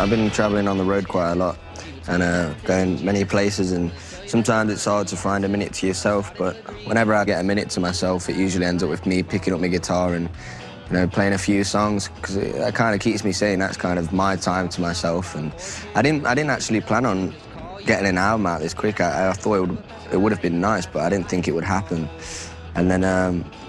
I've been travelling on the road quite a lot and going many places, and sometimes it's hard to find a minute to yourself, but whenever I get a minute to myself, it usually ends up with me picking up my guitar and, you know, playing a few songs, because it kind of keeps me saying that's kind of my time to myself. And I didn't actually plan on getting an album out this quick. I thought it would have been nice, but I didn't think it would happen. And then,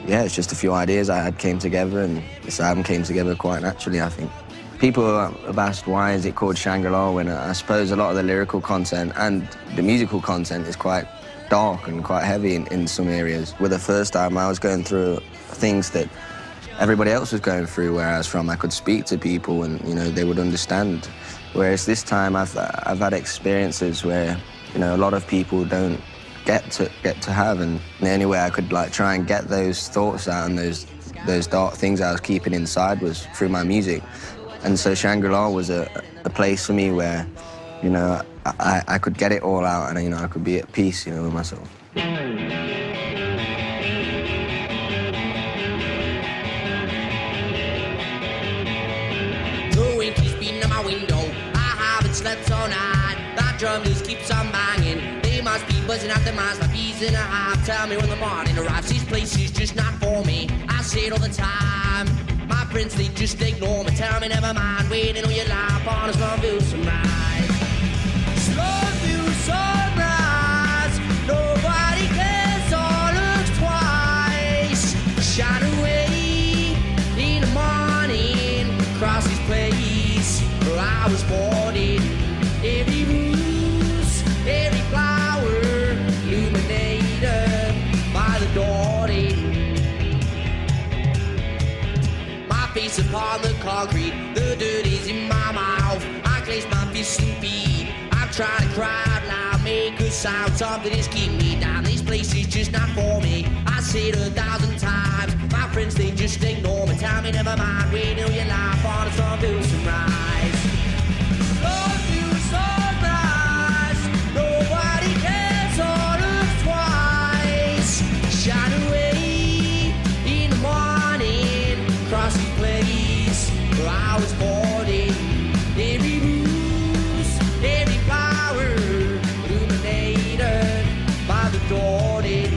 yeah, it's just a few ideas I had came together, and this album came together quite naturally, I think. People have asked why is it called Shangri-La, when I suppose a lot of the lyrical content and the musical content is quite dark and quite heavy in some areas. With the first album, I was going through things that everybody else was going through where I was from. I could speak to people and, you know, they would understand. Whereas this time I've had experiences where, you know, a lot of people don't get to have, and the only way I could like try and get those thoughts out and those dark things I was keeping inside was through my music. And so Shangri-La was a place for me where, you know, I could get it all out and, you know, I could be at peace, you know, with myself. The wind keeps beating on my window. I haven't slept all night. That drum just keeps on banging. They must be buzzing out their minds. My bees in a hive tell me when the morning arrives. This place is just not for me. I say it all the time. My friends, they just ignore me. Tell me never mind. Waiting on your life on a Slumville sunrise. Slumville sunrise. Nobody cares or looks twice. Shine away in the morning. Across this place where I was born in. Every rose, every flower illuminated by the dawning. Face upon the concrete, the dirt is in my mouth. I clench my fists and feet. I'm trying to cry out loud, make a sound. Something is keeping me down. This place is just not for me. I say it 1,000 times. My friends, they just ignore me. Tell me never mind. Wait till your life on a Slumville sunrise. Slumville sunrise. Nobody cares or looks twice. Shine away in the morning. Across the place where I was born in. Every rose, every flower illuminated by the dawning.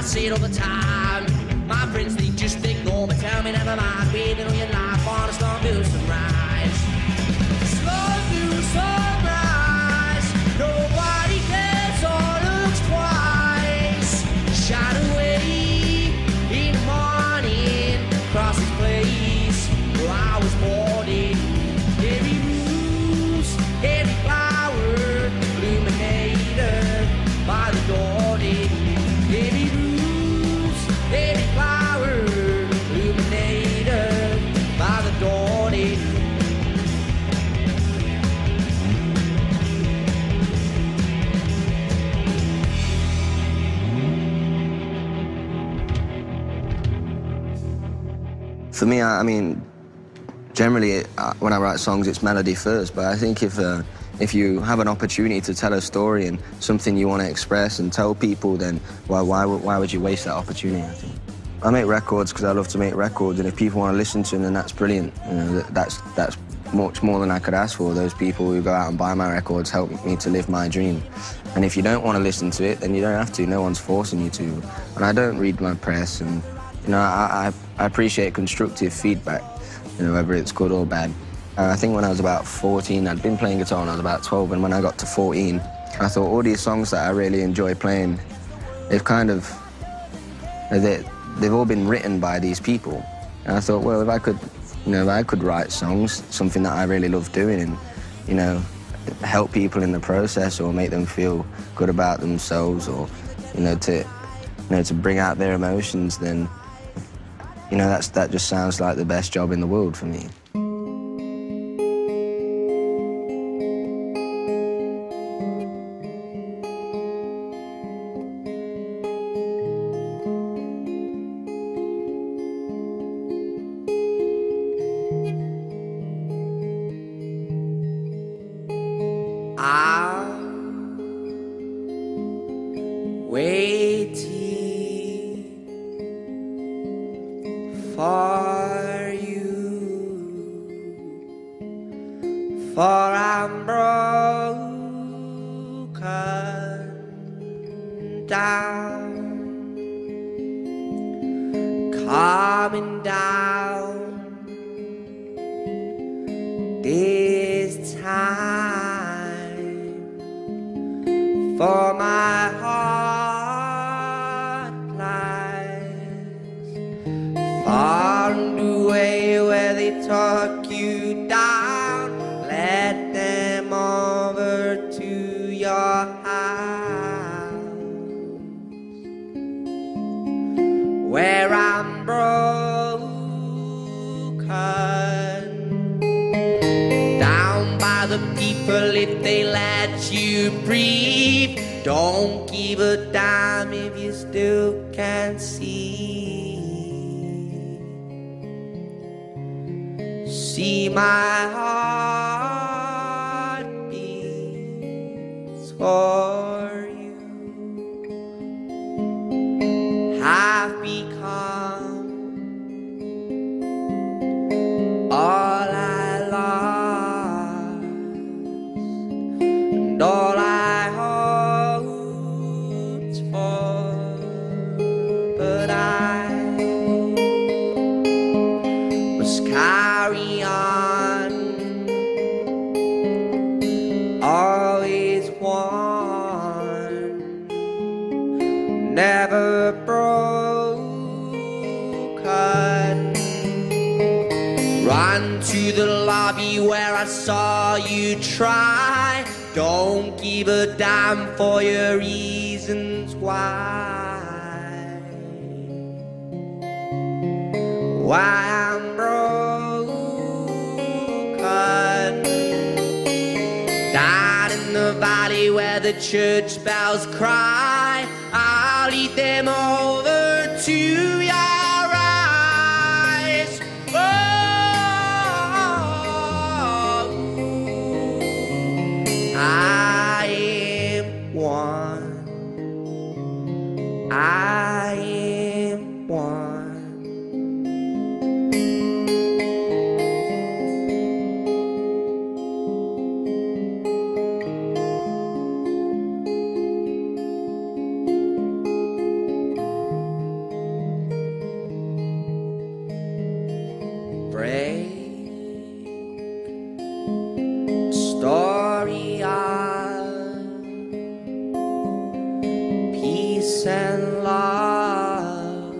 Say it all the time. My friends, they just ignore me. Tell me never mind. Waiting on your life on a Slumville sunrise. Slumville sunrise. Nobody cares or looks twice. Shine away in the morning. Across this place where I was born in. Every rose, every flower illuminated by the dawning. Every every flower illuminated by the dawning. For me, I mean, generally when I write songs, it's melody first. But I think if you have an opportunity to tell a story and something you want to express and tell people, then why would you waste that opportunity, I think? I make records because I love to make records, and if people want to listen to them, then that's brilliant. You know, that's much more than I could ask for. Those people who go out and buy my records help me to live my dream. And if you don't want to listen to it, then you don't have to. No one's forcing you to. And I don't read my press, and you know, I appreciate constructive feedback, you know, whether it's good or bad. I think when I was about 14, I'd been playing guitar when I was about 12, and when I got to 14, I thought all these songs that I really enjoy playing, they've kind of, they've all been written by these people. And I thought, well, if I could write songs, something that I really love doing, and, you know, help people in the process or make them feel good about themselves, or, you know, to bring out their emotions, then, you know, that just sounds like the best job in the world for me. for you, for I'm broken down, coming down this time, for my heart lies far and away where they talk you down. Let them over to your house, where I'm broken down by the people if they let you breathe. Don't give a damn if you still can't see my heart beats for you. Have become all I lost and all I hoped for, but I must carry on, always one, never broken. Run to the lobby where I saw you try. Don't give a damn for your reasons why I'm broken. Down in the valley where the church bells cry, I'll lead them over to your eyes. Oh, I am one, I am one. Story of peace and love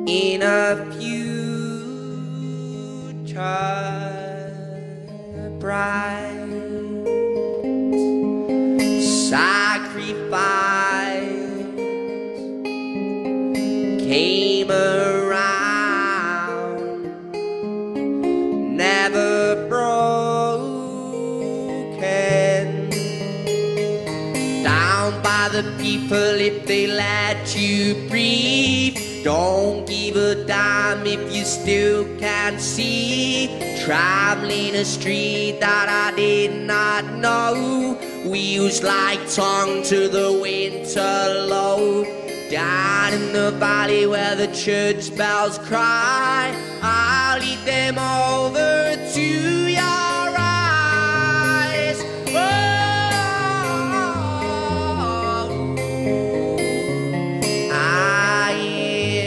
in a future bright. Sacrifice came around, never broken. Down by the people if they let you breathe. Don't give a damn if you still can't see. Traveling a street that I did not know. Wheels like tongue to the winter low. Down in the valley where the church bells cry, I'll lead them over to your eyes. Oh, I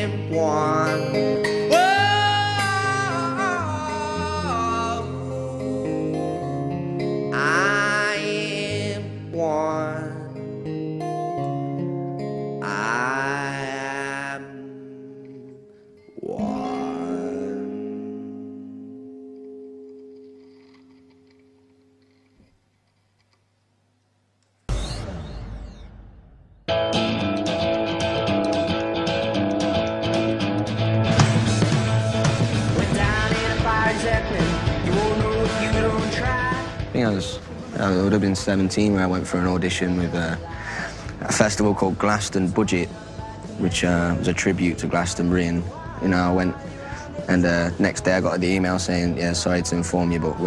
am one. Oh, I am one. I would have been 17 when I went for an audition with a festival called Glaston Budget, which was a tribute to Glastonbury. And I went, and next day I got the email saying, "Yeah, sorry to inform you, but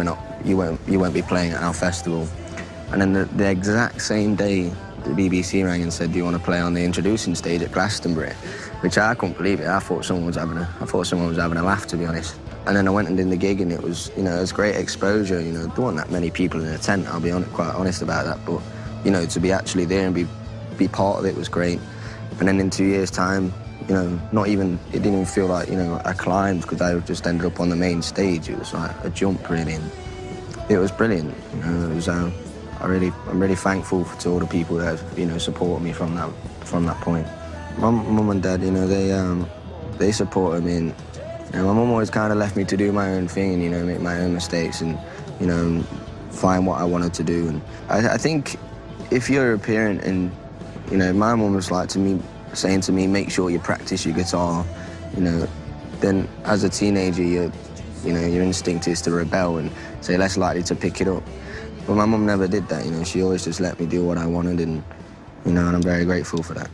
you won't be playing at our festival." And then the exact same day the BBC rang and said, "Do you want to play on the introducing stage at Glastonbury?" Which I couldn't believe it. I thought someone was having a laugh, to be honest. And then I went and did the gig, and it was, you know, it was great exposure. You know, there weren't that many people in the tent. I'll be quite honest about that. But you know, to be actually there and be part of it was great. And then in 2 years' time, you know, it didn't even feel like, you know, I climbed, because I just ended up on the main stage. It was like a jump, really. And it was brilliant. You know, it was. I'm really thankful to all the people that have, you know, supported me from that point. My mum and dad, you know, they supported me, and you know, my mum always kind of left me to do my own thing and, you know, make my own mistakes and, you know, find what I wanted to do. And I think if you're a parent, and you know, my mum was like saying to me, make sure you practice your guitar, you know, then as a teenager, you know, your instinct is to rebel and say less likely to pick it up. But my mum never did that, you know, she always just let me do what I wanted, and, you know, and I'm very grateful for that.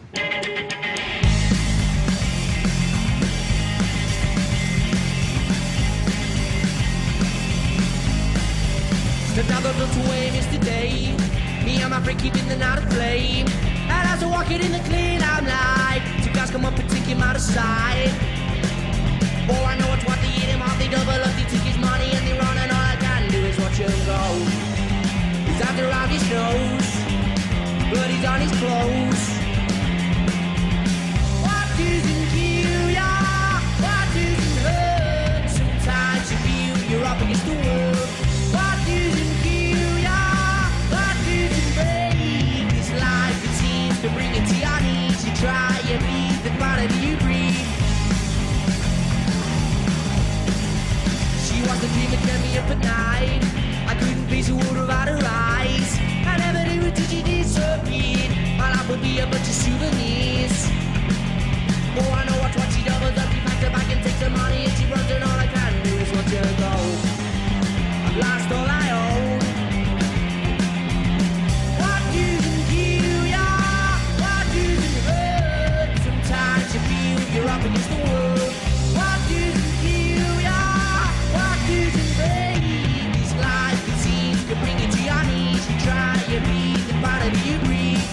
Stepped out the door to aim yesterday. Me and my friend keeping the night aflame. And as I walk it in the clean, I'm like, two guys come up and take him out of sight. Oh, I know it's what they eat him off, they double up, they take his money and they run, and all I can do is watch him go. He's out there around his nose, but he's on his clothes. What doesn't kill ya? What doesn't hurt? Sometimes you feel you're up against the world. What doesn't kill ya? What doesn't break? This life, it seems to bring it to your knees. You try and breathe the part of you breathe. She was the dream that kept me up at night. I couldn't face the water out her eyes. I never knew it till she disappeared. My life would be a bunch of souvenirs. Oh, I know what she doubles up. She packs her back and takes her money, and she runs, and all I can do is watch her go. I've lost all I own. What doesn't kill ya? What doesn't hurt? Sometimes you feel you're up against the world. What doesn't kill ya? What doesn't break? This life, it seems to bring you to your knees. You try and breathe, the part of you breathe.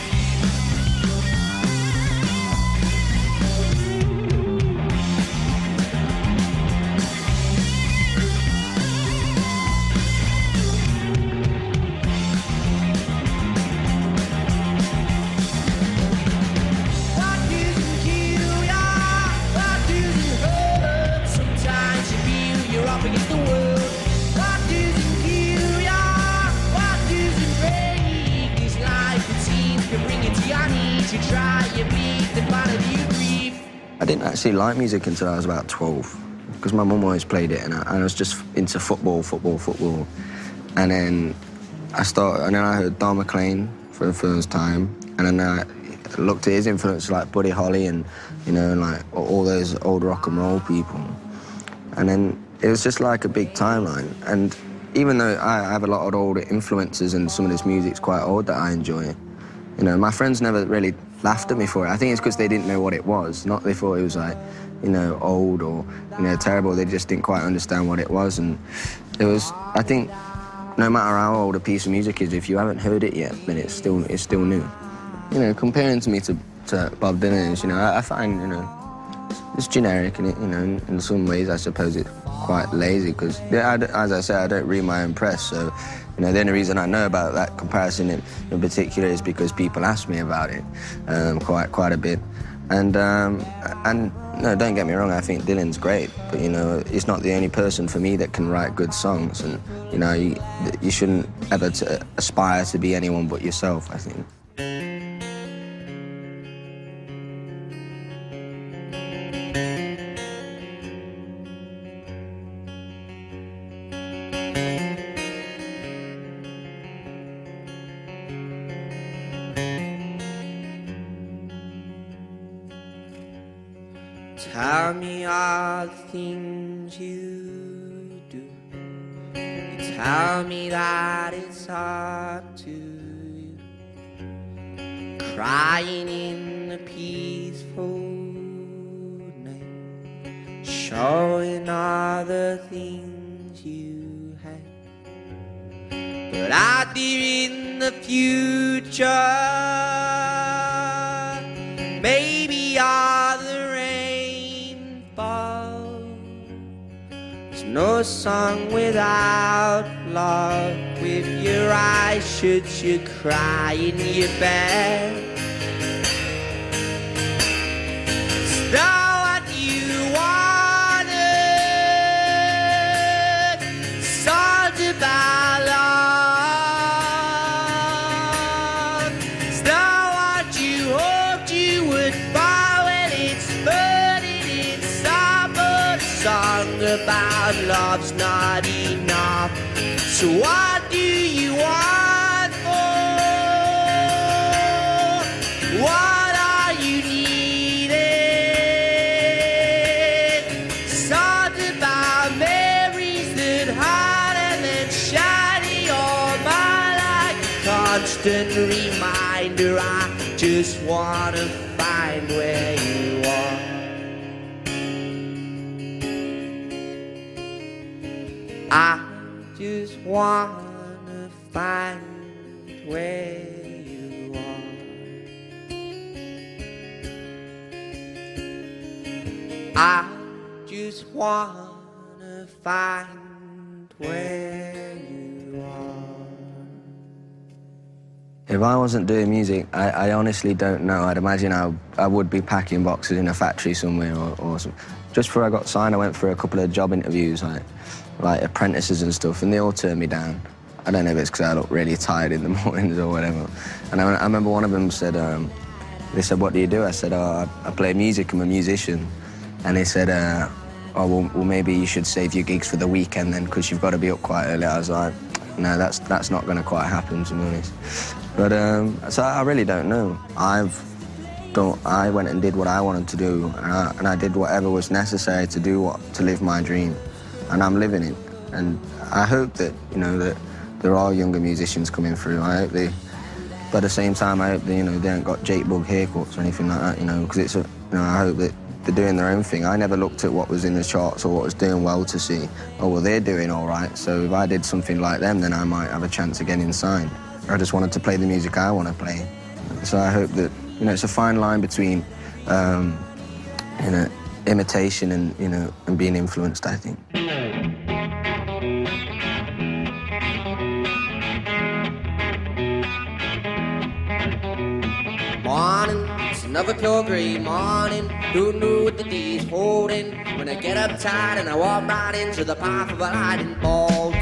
What doesn't kill ya? What doesn't hurt? Sometimes you feel you're up against the world. What doesn't kill ya? What doesn't break? This life, it seems to bring you to your knees. You try and breathe, the part of you grieve. I didn't actually like music until I was about 12, because my mum always played it, and I was just into football. And then I heard Don McLean for the first time, and then I looked at his influences like Buddy Holly and, you know, like all those old rock and roll people. And then it was just like a big timeline. And even though I have a lot of older influences and some of this music's quite old that I enjoy, you know, my friends never really laughed at me for it. I think it's because they didn't know what it was. Not they thought it was like, you know, old or, you know, terrible. They just didn't quite understand what it was. And it was, I think, no matter how old a piece of music is, if you haven't heard it yet, then it's still new. You know, comparing to me to Bob Dylan, you know, I find, you know, it's generic, and you know, in some ways I suppose it's quite lazy, because, as I said, I don't read my own press, so, you know, the only reason I know about that comparison in particular is because people ask me about it quite a bit. And no, don't get me wrong, I think Dylan's great, but, you know, he's not the only person for me that can write good songs, and, you know, you shouldn't ever aspire to be anyone but yourself, I think. Tell me all the things you do. You tell me that it's up to you. Crying in the peaceful night, showing all the things you had. But out there in the future, no song without love. With your eyes shut, you cry in your bed. Stop what you wanted, song about love. Stop what you hoped you would find when it's burning inside, but a song about love's not enough. So what do you want more? What are you needing? Something about memories that hide and then shiny all mine like a constant reminder. I just wanna find where you are. I just wanna find where you are. I just wanna find where you are. If I wasn't doing music, I honestly don't know. I'd imagine I would be packing boxes in a factory somewhere or some. Just before I got signed, I went for a couple of job interviews, like apprentices and stuff, and they all turned me down. I don't know if it's because I look really tired in the mornings or whatever. And I remember one of them said, they said, what do you do? I said, oh, I play music, I'm a musician. And they said, oh, well, maybe you should save your gigs for the weekend then, because you've got to be up quite early. I was like, no, that's not going to quite happen, to be honest. But, so I really don't know. I went and did what I wanted to do, and I did whatever was necessary to to live my dream. And I'm living it. And I hope that, that there are younger musicians coming through. I hope but at the same time, I hope they, they haven't got Bugg haircuts or anything like that, because it's I hope that they're doing their own thing. I never looked at what was in the charts or what was doing well to see, oh, well, they're doing all right, so if I did something like them, then I might have a chance of getting signed. I just wanted to play the music I want to play. So I hope that, it's a fine line between, imitation and, and being influenced, I think. Morning, it's another cold gray morning. Don't know what the day's holding. When I get up tight and I walk right into the path of a lightning bolt.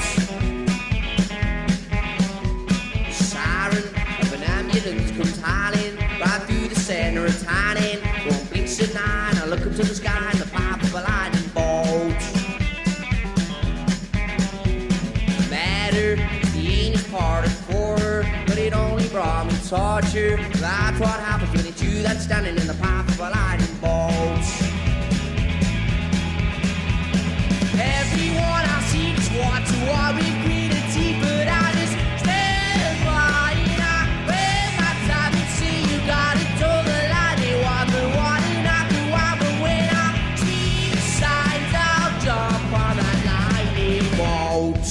Siren of an ambulance comes howling right through the center of town. One blinks at night, I look up to the sky in the path of a lightning bolt. The matter, the ain't parted for her, but it only brought me torture. That's what happens when it's you that's standing in the path of a lightning bolt. Everyone I see just want to war with greedy, but I just stand by and I waste my time and see you got it till the light. They want the one and I do want, but when I see the signs, I'll jump on that lightning bolt.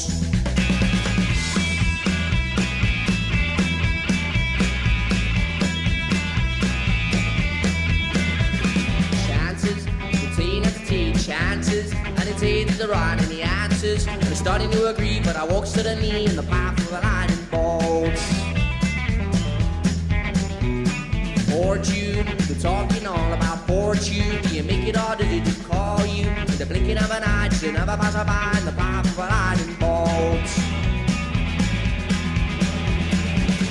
Chances, and it's either the right and the answers. I'm starting to agree, but I walk to the knee in the path of a lightning bolt. Fortune, we're talking all about fortune. Do you make it or do they just call you? In the blinking of an eye, just another passerby in the path of a lightning bolt.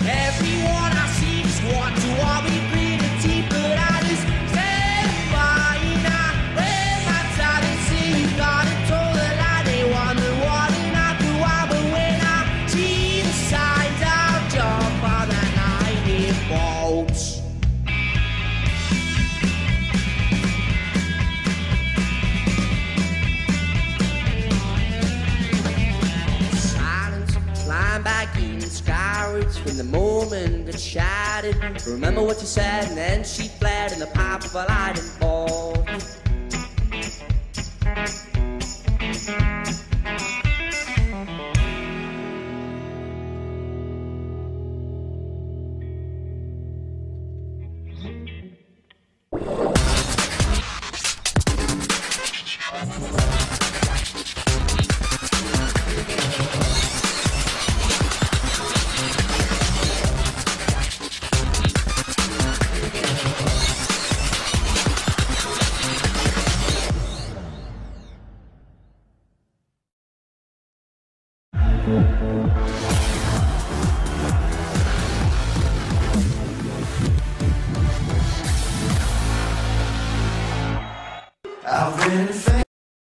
Everyone I see just want to war with greedy, but I just stand by and I got it told the light, they want the water and I do I, but when I see the signs, I'll jump on that lightning bolt. Silence, flying back in skywards when the moment got shattered. Remember what you said, and then she fled in the path of a lightning bolt. Thank